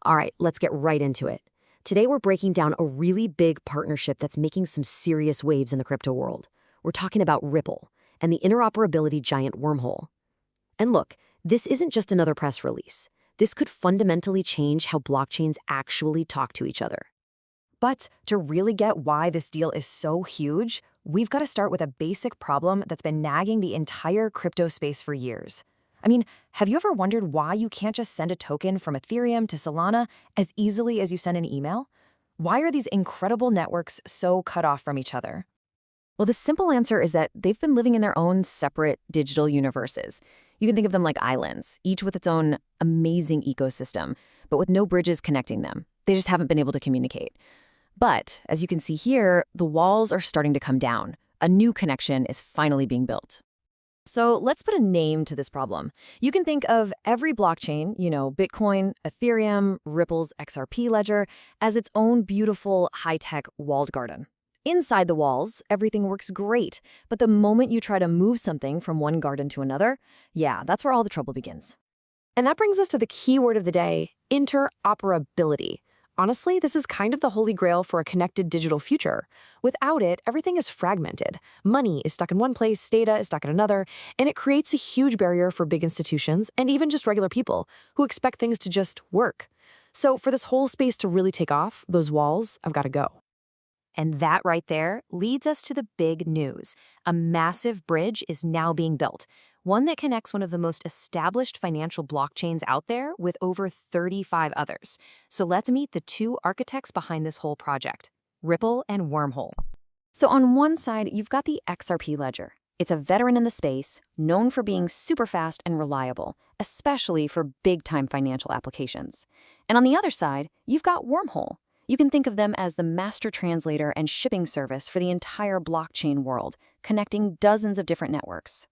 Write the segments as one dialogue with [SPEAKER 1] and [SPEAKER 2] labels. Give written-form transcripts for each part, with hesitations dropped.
[SPEAKER 1] All right, let's get right into it. Today we're breaking down a really big partnership that's making some serious waves in the crypto world. We're talking about Ripple and the interoperability giant Wormhole. And look, this isn't just another press release. This could fundamentally change how blockchains actually talk to each other.
[SPEAKER 2] But to really get why this deal is so huge, we've got to start with a basic problem that's been nagging the entire crypto space for years. I mean, have you ever wondered why you can't just send a token from Ethereum to Solana as easily as you send an email? Why are these incredible networks so cut off from each other?
[SPEAKER 1] Well, the simple answer is that they've been living in their own separate digital universes. You can think of them like islands, each with its own amazing ecosystem, but with no bridges connecting them. They just haven't been able to communicate. But, as you can see here, the walls are starting to come down. A new connection is finally being built. So let's put a name to this problem. You can think of every blockchain, Bitcoin, Ethereum, Ripple's XRP Ledger, as its own beautiful, high-tech walled garden. Inside the walls, everything works great, but the moment you try to move something from one garden to another, that's where all the trouble begins.
[SPEAKER 3] And that brings us to the key word of the day, interoperability. Honestly, this is kind of the holy grail for a connected digital future. Without it, everything is fragmented. Money is stuck in one place, data is stuck in another, and it creates a huge barrier for big institutions and even just regular people who expect things to just work. So for this whole space to really take off, those walls have got to go.
[SPEAKER 2] And that right there leads us to the big news. A massive bridge is now being built, one that connects one of the most established financial blockchains out there with over 35 others. So let's meet the two architects behind this whole project, Ripple and Wormhole. So on one side, you've got the XRP Ledger. It's a veteran in the space, known for being super fast and reliable, especially for big-time financial applications. And on the other side, you've got Wormhole. You can think of them as the master translator and shipping service for the entire blockchain world, connecting dozens of different networks.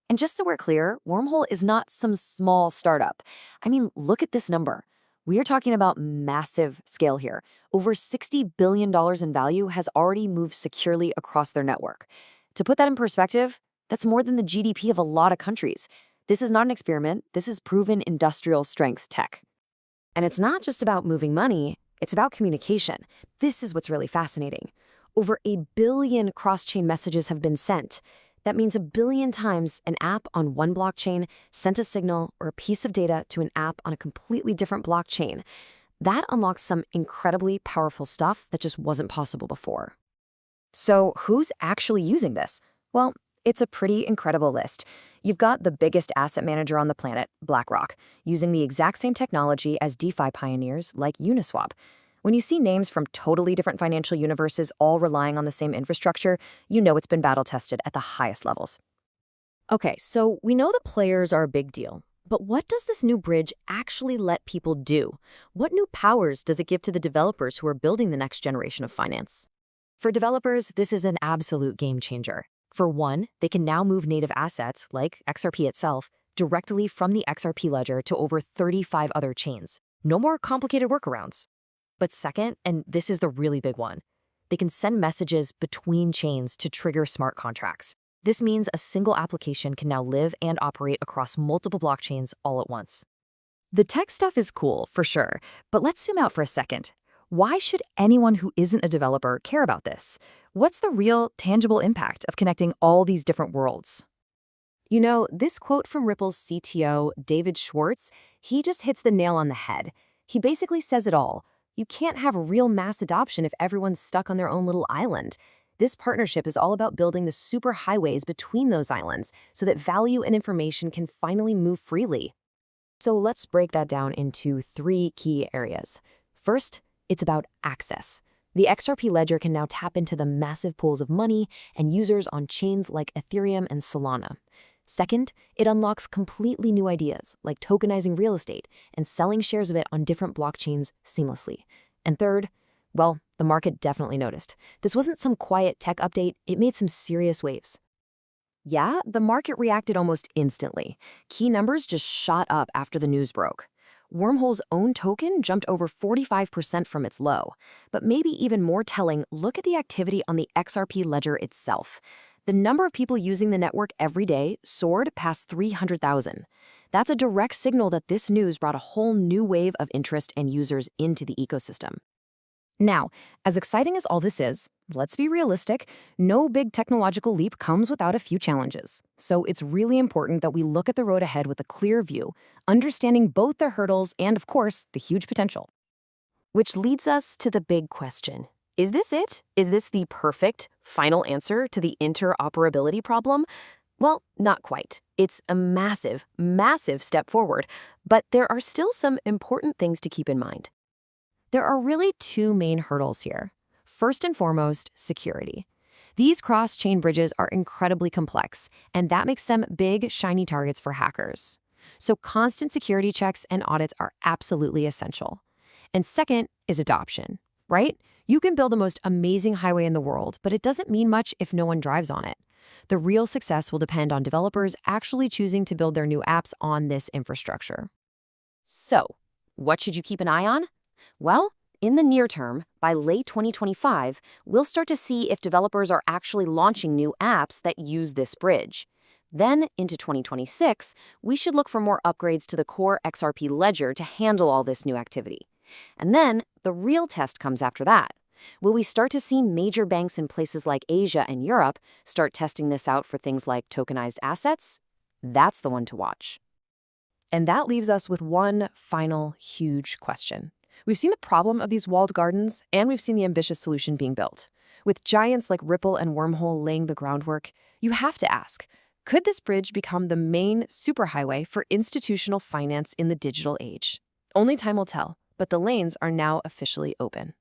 [SPEAKER 2] And just so we're clear, Wormhole is not some small startup. I mean, look at this number. We are talking about massive scale here. Over $60 billion in value has already moved securely across their network. To put that in perspective, that's more than the GDP of a lot of countries. This is not an experiment. This is proven industrial strength tech. And it's not just about moving money. It's about communication. This is what's really fascinating. Over 1 billion cross-chain messages have been sent. That means 1 billion times an app on one blockchain sent a signal or a piece of data to an app on a completely different blockchain. That unlocks some incredibly powerful stuff that just wasn't possible before. So who's actually using this? Well, it's a pretty incredible list. You've got the biggest asset manager on the planet, BlackRock, using the exact same technology as DeFi pioneers like Uniswap. When you see names from totally different financial universes all relying on the same infrastructure, you know it's been battle-tested at the highest levels.
[SPEAKER 1] Okay, so we know the players are a big deal, but what does this new bridge actually let people do? What new powers does it give to the developers who are building the next generation of finance?
[SPEAKER 3] For developers, this is an absolute game changer. For one, they can now move native assets, like XRP itself, directly from the XRP Ledger to over 35 other chains. No more complicated workarounds. But second, and this is the really big one, they can send messages between chains to trigger smart contracts. This means a single application can now live and operate across multiple blockchains all at once. The tech stuff is cool, for sure, but let's zoom out for a second. Why should anyone who isn't a developer care about this? What's the real, tangible impact of connecting all these different worlds? This quote from Ripple's CTO, David Schwartz, he just hits the nail on the head. He basically says it all. You can't have real mass adoption if everyone's stuck on their own little island. This partnership is all about building the super highways between those islands so that value and information can finally move freely. So let's break that down into 3 key areas. First, it's about access. The XRP Ledger can now tap into the massive pools of money and users on chains like Ethereum and Solana. Second, it unlocks completely new ideas like tokenizing real estate and selling shares of it on different blockchains seamlessly. And third, well, the market definitely noticed. This wasn't some quiet tech update, it made some serious waves. Yeah, the market reacted almost instantly. Key numbers just shot up after the news broke. Wormhole's own token jumped over 45% from its low. But maybe even more telling, look at the activity on the XRP Ledger itself. The number of people using the network every day soared past 300,000.
[SPEAKER 1] That's a direct signal that this news brought a whole new wave of interest and users into the ecosystem. Now, as exciting as all this is, let's be realistic, no big technological leap comes without a few challenges. So it's really important that we look at the road ahead with a clear view, understanding both the hurdles and, of course, the huge potential. Which leads us to the big question. Is this it? Is this the perfect, final answer to the interoperability problem? Well, not quite. It's a massive, massive step forward, but there are still some important things to keep in mind. There are really two main hurdles here. First and foremost, security. These cross-chain bridges are incredibly complex, and that makes them big, shiny targets for hackers. So constant security checks and audits are absolutely essential. And second is adoption, right? You can build the most amazing highway in the world, but it doesn't mean much if no one drives on it. The real success will depend on developers actually choosing to build their new apps on this infrastructure. So, what should you keep an eye on? Well, in the near term, by late 2025, we'll start to see if developers are actually launching new apps that use this bridge. Then, into 2026, we should look for more upgrades to the core XRP Ledger to handle all this new activity. And then, the real test comes after that. Will we start to see major banks in places like Asia and Europe start testing this out for things like tokenized assets? That's the one to watch. And that leaves us with one final huge question. We've seen the problem of these walled gardens, and we've seen the ambitious solution being built. With giants like Ripple and Wormhole laying the groundwork, you have to ask, could this bridge become the main superhighway for institutional finance in the digital age? Only time will tell, but the lanes are now officially open.